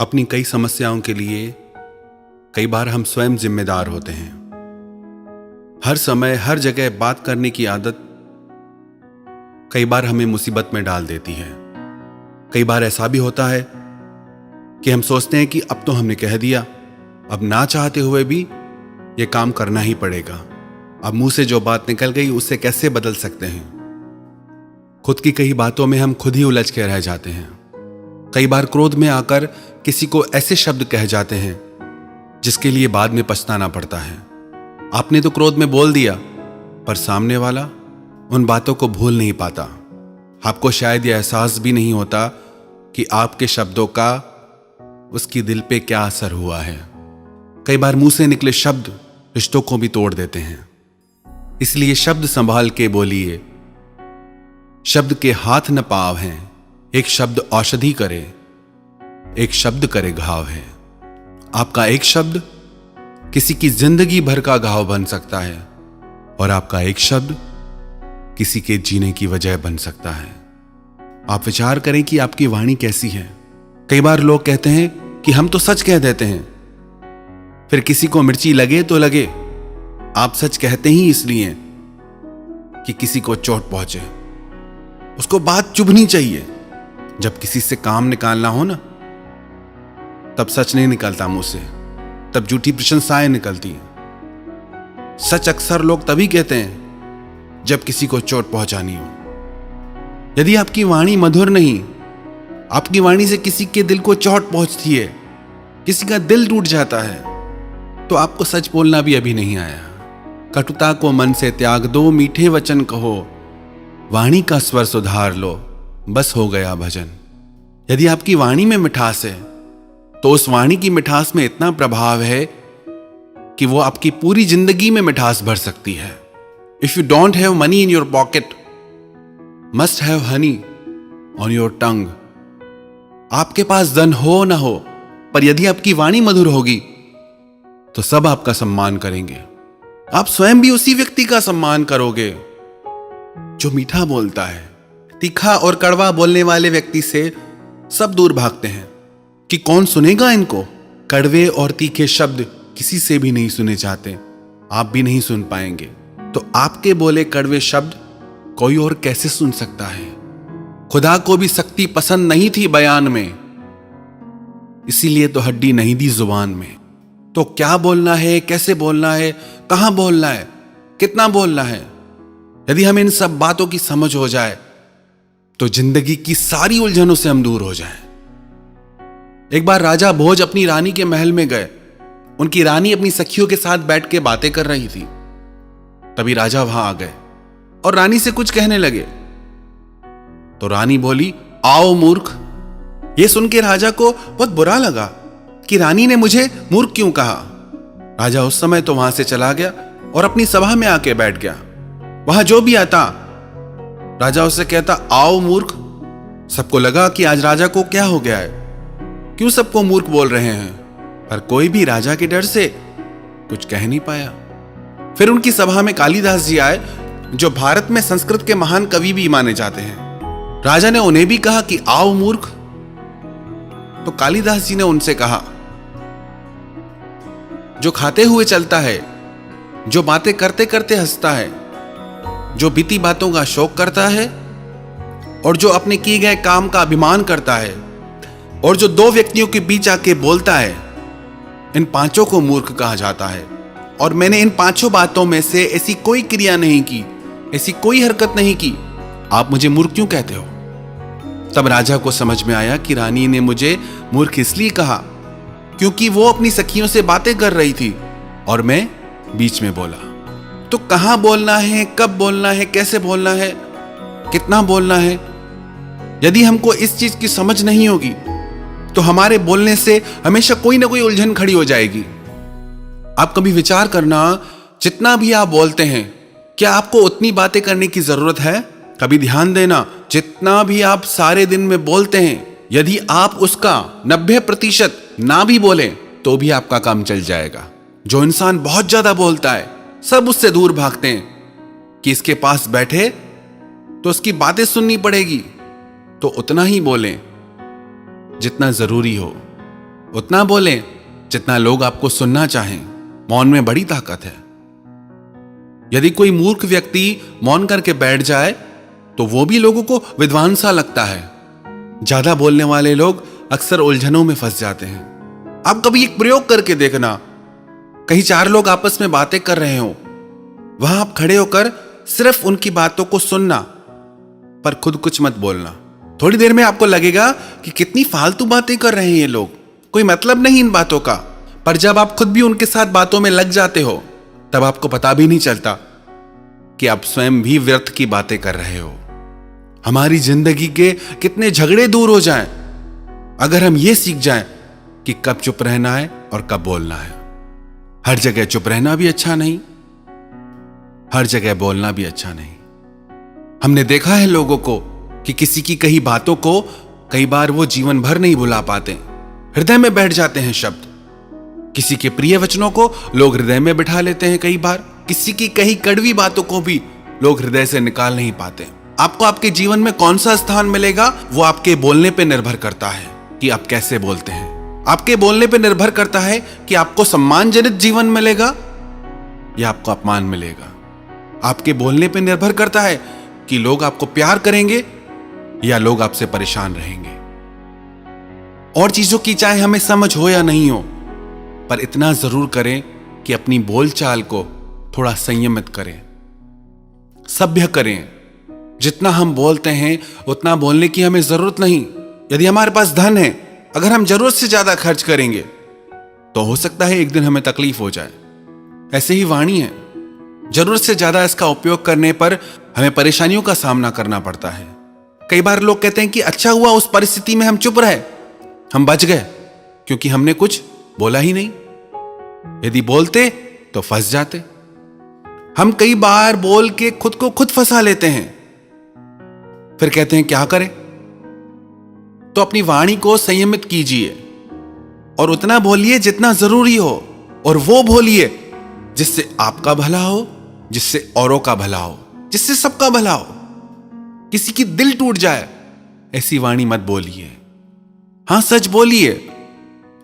अपनी कई समस्याओं के लिए कई बार हम स्वयं जिम्मेदार होते हैं। हर समय हर जगह बात करने की आदत कई बार हमें मुसीबत में डाल देती है। कई बार ऐसा भी होता है कि हम सोचते हैं कि अब तो हमने कह दिया, अब ना चाहते हुए भी ये काम करना ही पड़ेगा। अब मुंह से जो बात निकल गई उससे कैसे बदल सकते हैं। खुद की कई बातों में हम खुद ही उलझ के रह जाते हैं। कई बार क्रोध में आकर किसी को ऐसे शब्द कह जाते हैं जिसके लिए बाद में पछताना पड़ता है। आपने तो क्रोध में बोल दिया, पर सामने वाला उन बातों को भूल नहीं पाता। आपको शायद यह एहसास भी नहीं होता कि आपके शब्दों का उसकी दिल पे क्या असर हुआ है। कई बार मुंह से निकले शब्द रिश्तों को भी तोड़ देते हैं। इसलिए शब्द संभाल के बोलिए। शब्द के हाथ न पाव हैं, एक शब्द औषधि करे, एक शब्द करे घाव है। आपका एक शब्द किसी की जिंदगी भर का घाव बन सकता है और आपका एक शब्द किसी के जीने की वजह बन सकता है। आप विचार करें कि आपकी वाणी कैसी है। कई बार लोग कहते हैं कि हम तो सच कह देते हैं, फिर किसी को मिर्ची लगे तो लगे। आप सच कहते ही इसलिए कि किसी को चोट पहुंचे। उसको बात चुभनी चाहिए। जब किसी से काम निकालना हो ना, तब सच नहीं निकलता मुंह से, तब झूठी प्रशंसाएं निकलती हैं। सच अक्सर लोग तभी कहते हैं जब किसी को चोट पहुंचानी हो। यदि आपकी वाणी मधुर नहीं, आपकी वाणी से किसी के दिल को चोट पहुंचती है, किसी का दिल टूट जाता है, तो आपको सच बोलना भी अभी नहीं आया। कटुता को मन से त्याग दो, मीठे वचन कहो, वाणी का स्वर सुधार लो, बस हो गया भजन। यदि आपकी वाणी में मिठास है तो उस वाणी की मिठास में इतना प्रभाव है कि वो आपकी पूरी जिंदगी में मिठास भर सकती है। If you don't have money in your pocket, must have Honey on your tongue. आपके पास धन हो ना हो, पर यदि आपकी वाणी मधुर होगी तो सब आपका सम्मान करेंगे। आप स्वयं भी उसी व्यक्ति का सम्मान करोगे जो मीठा बोलता है। तीखा और कड़वा बोलने वाले व्यक्ति से सब दूर भागते हैं कि कौन सुनेगा इनको। कड़वे और तीखे शब्द किसी से भी नहीं सुने जाते, आप भी नहीं सुन पाएंगे। तो आपके बोले कड़वे शब्द कोई और कैसे सुन सकता है। खुदा को भी सख्ती पसंद नहीं थी बयान में, इसीलिए तो हड्डी नहीं दी जुबान में। तो क्या बोलना है, कैसे बोलना है, कहां बोलना है, कितना बोलना है, यदि हमें इन सब बातों की समझ हो जाए तो जिंदगी की सारी उलझनों से हम दूर हो जाएं। एक बार राजा भोज अपनी रानी के महल में गए। उनकी रानी अपनी सखियों के साथ बैठ के बातें कर रही थी। तभी राजा वहां आ गए और रानी से कुछ कहने लगे। तो रानी बोली, आओ मूर्ख। यह सुन के राजा को बहुत बुरा लगा कि रानी ने मुझे मूर्ख क्यों कहा। राजा उस समय तो वहां से चला गया और अपनी सभा में आके बैठ गया। वहां जो भी आता राजा उससे कहता, आओ मूर्ख। सबको लगा कि आज राजा को क्या हो गया है, क्यों सबको मूर्ख बोल रहे हैं, पर कोई भी राजा के डर से कुछ कह नहीं पाया। फिर उनकी सभा में कालिदास जी आए, जो भारत में संस्कृत के महान कवि भी माने जाते हैं। राजा ने उन्हें भी कहा कि आओ मूर्ख। तो कालिदास जी ने उनसे कहा, जो खाते हुए चलता है, जो बातें करते करते हंसता है, जो बीती बातों का शौक करता है और जो अपने किए गए काम का अभिमान करता है और जो दो व्यक्तियों के बीच आके बोलता है, इन पांचों को मूर्ख कहा जाता है। और मैंने इन पांचों बातों में से ऐसी कोई क्रिया नहीं की, ऐसी कोई हरकत नहीं की, आप मुझे मूर्ख क्यों कहते हो। तब राजा को समझ में आया कि रानी ने मुझे मूर्ख इसलिए कहा क्योंकि वो अपनी सखियों से बातें कर रही थी और मैं बीच में बोला। तो कहां बोलना है, कब बोलना है, कैसे बोलना है, कितना बोलना है, यदि हमको इस चीज की समझ नहीं होगी तो हमारे बोलने से हमेशा कोई ना कोई उलझन खड़ी हो जाएगी। आप कभी विचार करना, जितना भी आप बोलते हैं, क्या आपको उतनी बातें करने की जरूरत है। कभी ध्यान देना, जितना भी आप सारे दिन में बोलते हैं, यदि आप उसका 90% ना भी बोलें तो भी आपका काम चल जाएगा। जो इंसान बहुत ज्यादा बोलता है, सब उससे दूर भागते हैं कि इसके पास बैठे तो उसकी बातें सुननी पड़ेगी, तो उतना ही बोलें जितना जरूरी हो। उतना बोलें जितना लोग आपको सुनना चाहें। मौन में बड़ी ताकत है। यदि कोई मूर्ख व्यक्ति मौन करके बैठ जाए तो वो भी लोगों को विद्वान सा लगता है। ज्यादा बोलने वाले लोग अक्सर उलझनों में फंस जाते हैं। आप कभी एक प्रयोग करके देखना, कहीं चार लोग आपस में बातें कर रहे हो, वहां आप खड़े होकर सिर्फ उनकी बातों को सुनना, पर खुद कुछ मत बोलना। थोड़ी देर में आपको लगेगा कि कितनी फालतू बातें कर रहे हैं ये लोग, कोई मतलब नहीं इन बातों का। पर जब आप खुद भी उनके साथ बातों में लग जाते हो तब आपको पता भी नहीं चलता कि आप स्वयं भी व्यर्थ की बातें कर रहे हो। हमारी जिंदगी के कितने झगड़े दूर हो जाएं अगर हम ये सीख जाएं कि कब चुप रहना है और कब बोलना है। हर जगह चुप रहना भी अच्छा नहीं, हर जगह बोलना भी अच्छा नहीं। हमने देखा है लोगों को कि किसी की कही बातों को कई बार वो जीवन भर नहीं भुला पाते, हृदय में बैठ जाते हैं शब्द। किसी के प्रिय वचनों को लोग हृदय में बिठा लेते हैं, कई बार किसी की कही कड़वी बातों को भी लोग हृदय से निकाल नहीं पाते। आपको आपके जीवन में कौन सा स्थान मिलेगा वो आपके बोलने पे निर्भर करता है कि आप कैसे बोलते हैं। आपके बोलने पे निर्भर करता है कि आपको सम्मानजनक जीवन मिलेगा या आपको अपमान मिलेगा। आपके बोलने पे निर्भर करता है कि लोग आपको प्यार करेंगे या लोग आपसे परेशान रहेंगे। और चीजों की चाहे हमें समझ हो या नहीं हो, पर इतना जरूर करें कि अपनी बोलचाल को थोड़ा संयमित करें, सभ्य करें। जितना हम बोलते हैं उतना बोलने की हमें जरूरत नहीं। यदि हमारे पास धन है, अगर हम जरूरत से ज्यादा खर्च करेंगे तो हो सकता है एक दिन हमें तकलीफ हो जाए। ऐसे ही वाणी है, जरूरत से ज्यादा इसका उपयोग करने पर हमें परेशानियों का सामना करना पड़ता है। कई बार लोग कहते हैं कि अच्छा हुआ उस परिस्थिति में हम चुप रहे, हम बच गए, क्योंकि हमने कुछ बोला ही नहीं। यदि बोलते तो फंस जाते। हम कई बार बोल के खुद को खुद फंसा लेते हैं, फिर कहते हैं क्या करें। तो अपनी वाणी को संयमित कीजिए और उतना बोलिए जितना जरूरी हो, और वो बोलिए जिससे आपका भला हो, जिससे औरों का भला हो, जिससे सबका भला हो। किसी की दिल टूट जाए ऐसी वाणी मत बोलिए। हां, सच बोलिए,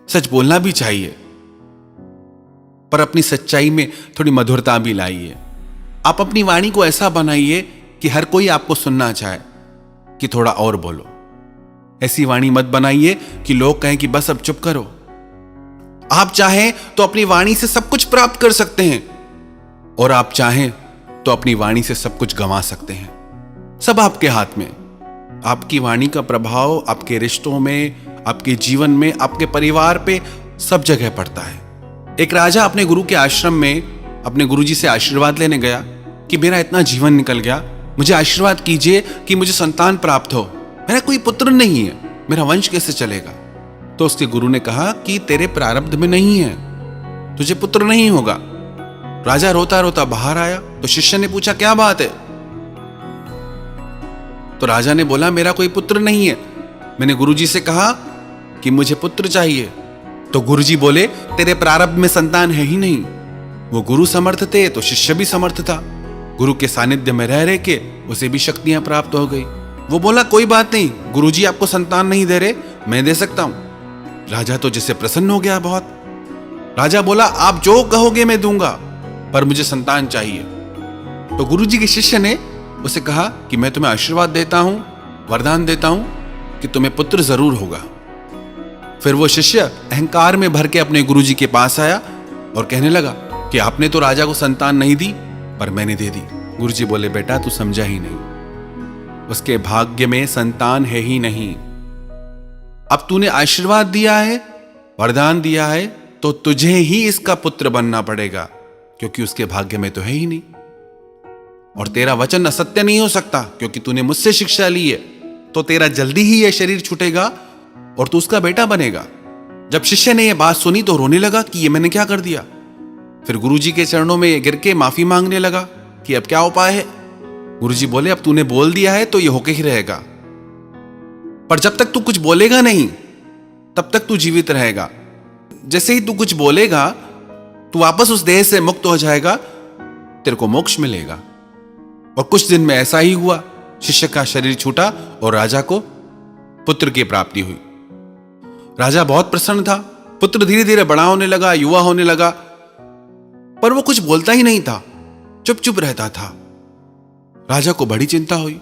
सच बोलना भी चाहिए, पर अपनी सच्चाई में थोड़ी मधुरता भी लाइए। आप अपनी वाणी को ऐसा बनाइए कि हर कोई आपको सुनना चाहे कि थोड़ा और बोलो। ऐसी वाणी मत बनाइए कि लोग कहें कि बस अब चुप करो। आप चाहें तो अपनी वाणी से सब कुछ प्राप्त कर सकते हैं, और आप चाहें तो अपनी वाणी से सब कुछ गंवा सकते हैं। सब आपके हाथ में। आपकी वाणी का प्रभाव आपके रिश्तों में, आपके जीवन में, आपके परिवार पे सब जगह पड़ता है। एक राजा अपने गुरु के आश्रम में अपने गुरुजी से आशीर्वाद लेने गया कि मेरा इतना जीवन निकल गया, मुझे आशीर्वाद कीजिए कि मुझे संतान प्राप्त हो। मेरा कोई पुत्र नहीं है, मेरा वंश कैसे चलेगा। तो उसके गुरु ने कहा कि तेरे प्रारब्ध में नहीं है, तुझे पुत्र नहीं होगा। राजा रोता रोता बाहर आया तो शिष्य ने पूछा क्या बात है। तो राजा ने बोला मेरा कोई पुत्र नहीं है, मैंने गुरुजी से कहा कि मुझे पुत्र चाहिए। तो गुरुजी बोले तेरे प्रारब्ध में संतान है ही नहीं। वो गुरु समर्थ थे तो शिष्य भी समर्थ था। गुरु के सानिध्य में रह के उसे भी शक्तियां प्राप्त हो गई। वो बोला कोई बात नहीं, गुरुजी आपको संतान नहीं दे रहे, मैं दे सकता हूं। राजा तो जिससे प्रसन्न हो गया बहुत। राजा बोला आप जो कहोगे मैं दूंगा, पर मुझे संतान चाहिए। तो गुरुजी के शिष्य ने उसे कहा कि मैं तुम्हें आशीर्वाद देता हूं, वरदान देता हूं कि तुम्हें पुत्र जरूर होगा। फिर वो शिष्य अहंकार में भर के अपने गुरुजी के पास आया और कहने लगा कि आपने तो राजा को संतान नहीं दी, पर मैंने दे दी। गुरुजी बोले बेटा तू समझा ही नहीं, उसके भाग्य में संतान है ही नहीं। अब तूने आशीर्वाद दिया है, वरदान दिया है, तो तुझे ही इसका पुत्र बनना पड़ेगा, क्योंकि उसके भाग्य में तो है ही नहीं। और तेरा वचन असत्य नहीं हो सकता, क्योंकि तूने मुझसे शिक्षा ली है, तो तेरा जल्दी ही यह शरीर छूटेगा और तू उसका बेटा बनेगा। जब शिष्य ने यह बात सुनी तो रोने लगा कि ये मैंने क्या कर दिया। फिर गुरुजी के चरणों में गिर के माफी मांगने लगा कि अब क्या उपाय है। गुरुजी बोले अब तूने बोल दिया है तो ये होके ही रहेगा, पर जब तक तू कुछ बोलेगा नहीं तब तक तू जीवित रहेगा। जैसे ही तू कुछ बोलेगा तू वापस उस देह से मुक्त हो जाएगा, तेरे को मोक्ष मिलेगा। और कुछ दिन में ऐसा ही हुआ, शिष्य का शरीर छूटा और राजा को पुत्र की प्राप्ति हुई। राजा बहुत प्रसन्न था पुत्र धीरे धीरे बड़ा होने लगा, युवा होने लगा, पर वो कुछ बोलता ही नहीं था, चुप चुप रहता था। राजा को बड़ी चिंता हुई।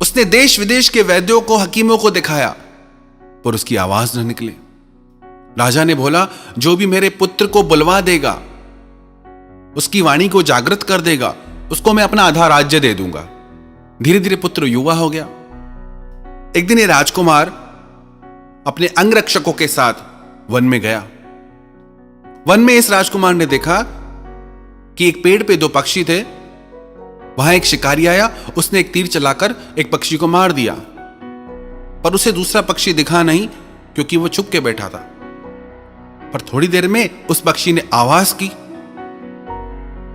उसने देश विदेश के वैद्यों को, हकीमों को दिखाया, पर उसकी आवाज न निकले। राजा ने बोला, जो भी मेरे पुत्र को बुलवा देगा, उसकी वाणी को जागृत कर देगा, उसको मैं अपना आधा राज्य दे दूंगा। धीरे धीरे पुत्र युवा हो गया। एक दिन ये राजकुमार अपने अंगरक्षकों के साथ वन में गया। वन में इस राजकुमार ने देखा कि एक पेड़ पे दो पक्षी थे। वहां एक शिकारी आया, उसने एक तीर चलाकर एक पक्षी को मार दिया, पर उसे दूसरा पक्षी दिखा नहीं, क्योंकि वो छुप के बैठा था। पर थोड़ी देर में उस पक्षी ने आवाज की।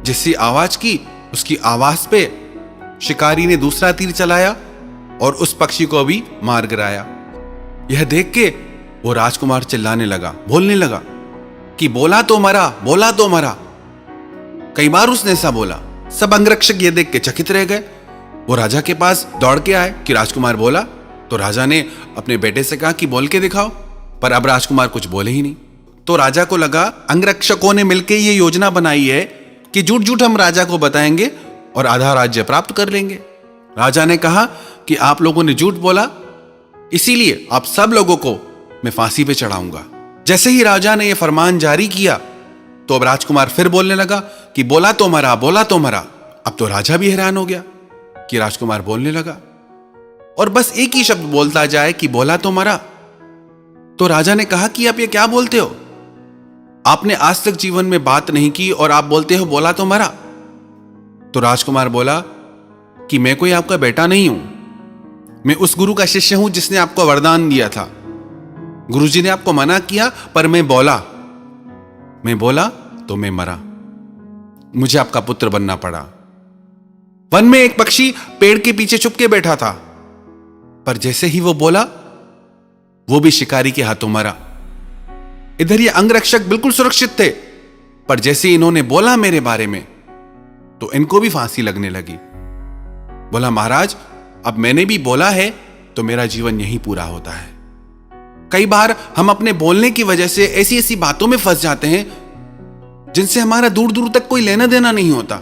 जिससे आवाज की, उसकी आवाज पे शिकारी ने दूसरा तीर चलाया और उस पक्षी को भी मार गिराया। यह देख के वो राजकुमार चिल्लाने लगा, बोलने लगा कि बोला तो मरा, बोला तो मरा। कई बार उसने ऐसा बोला। सब अंगरक्षक ये देख के चकित रह गए। वो राजा के पास दौड़ के आए कि राजकुमार बोला। तो राजा ने अपने बेटे से कहा कि बोल के दिखाओ, पर अब राजकुमार कुछ बोले ही नहीं। तो राजा को लगा अंगरक्षकों ने मिलकर ये योजना बनाई है कि झूठ झूठ हम राजा को बताएंगे और आधा राज्य प्राप्त कर लेंगे। राजा ने कहा कि आप लोगों ने झूठ बोला, इसीलिए आप सब लोगों को मैं फांसी पे चढ़ाऊंगा। जैसे ही राजा ने यह फरमान जारी किया, तो अब राजकुमार फिर बोलने लगा कि बोला तो मरा, बोला तो मरा। अब तो राजा भी हैरान हो गया कि राजकुमार बोलने लगा और बस एक ही शब्द बोलता जाए कि बोला तो मरा। तो राजा ने कहा कि आप ये क्या बोलते हो? आपने आज तक जीवन में बात नहीं की और आप बोलते हो बोला तो मरा। तो राजकुमार बोला कि मैं कोई आपका बेटा नहीं हूं, मैं उस गुरु का शिष्य हूं जिसने आपको वरदान दिया था। गुरुजी ने आपको मना किया, पर मैं बोला तो मैं मरा। मुझे आपका पुत्र बनना पड़ा। वन में एक पक्षी पेड़ के पीछे छुप के बैठा था, पर जैसे ही वो बोला, वो भी शिकारी के हाथों मरा। इधर ये अंगरक्षक बिल्कुल सुरक्षित थे, पर जैसे इन्होंने बोला मेरे बारे में, तो इनको भी फांसी लगने लगी। बोला, महाराज, अब मैंने भी बोला है तो मेरा जीवन यहीं पूरा होता है। कई बार हम अपने बोलने की वजह से ऐसी ऐसी बातों में फंस जाते हैं जिनसे हमारा दूर दूर तक कोई लेना देना नहीं होता।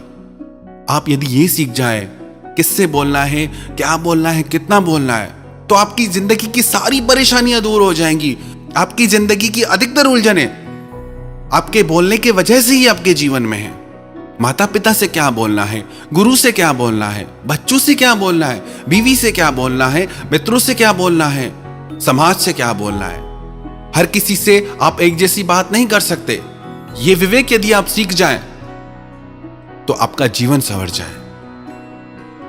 आप यदि ये सीख जाएं किससे बोलना है, क्या बोलना है, कितना बोलना है, तो आपकी जिंदगी की सारी परेशानियां दूर हो जाएंगी। आपकी जिंदगी की अधिकतर उलझनें आपके बोलने के वजह से ही आपके जीवन में है। माता पिता से क्या बोलना है, गुरु से क्या बोलना है, बच्चों से क्या बोलना है, बीवी से क्या बोलना है, मित्रों से क्या बोलना है, समाज से क्या बोलना है। हर किसी से आप एक जैसी बात नहीं कर सकते। ये विवेक यदि आप सीख जाएं, तो आपका जीवन संवर जाए।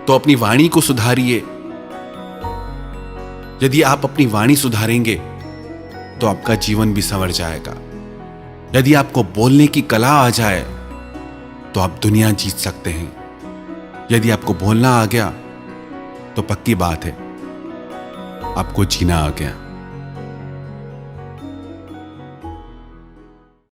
तो अपनी वाणी को सुधारिए। यदि आप अपनी वाणी सुधारेंगे, तो आपका जीवन भी संवर जाएगा। यदि आपको बोलने की कला आ जाए, तो आप दुनिया जीत सकते हैं। यदि आपको बोलना आ गया, तो पक्की बात है, आपको जीना आ गया।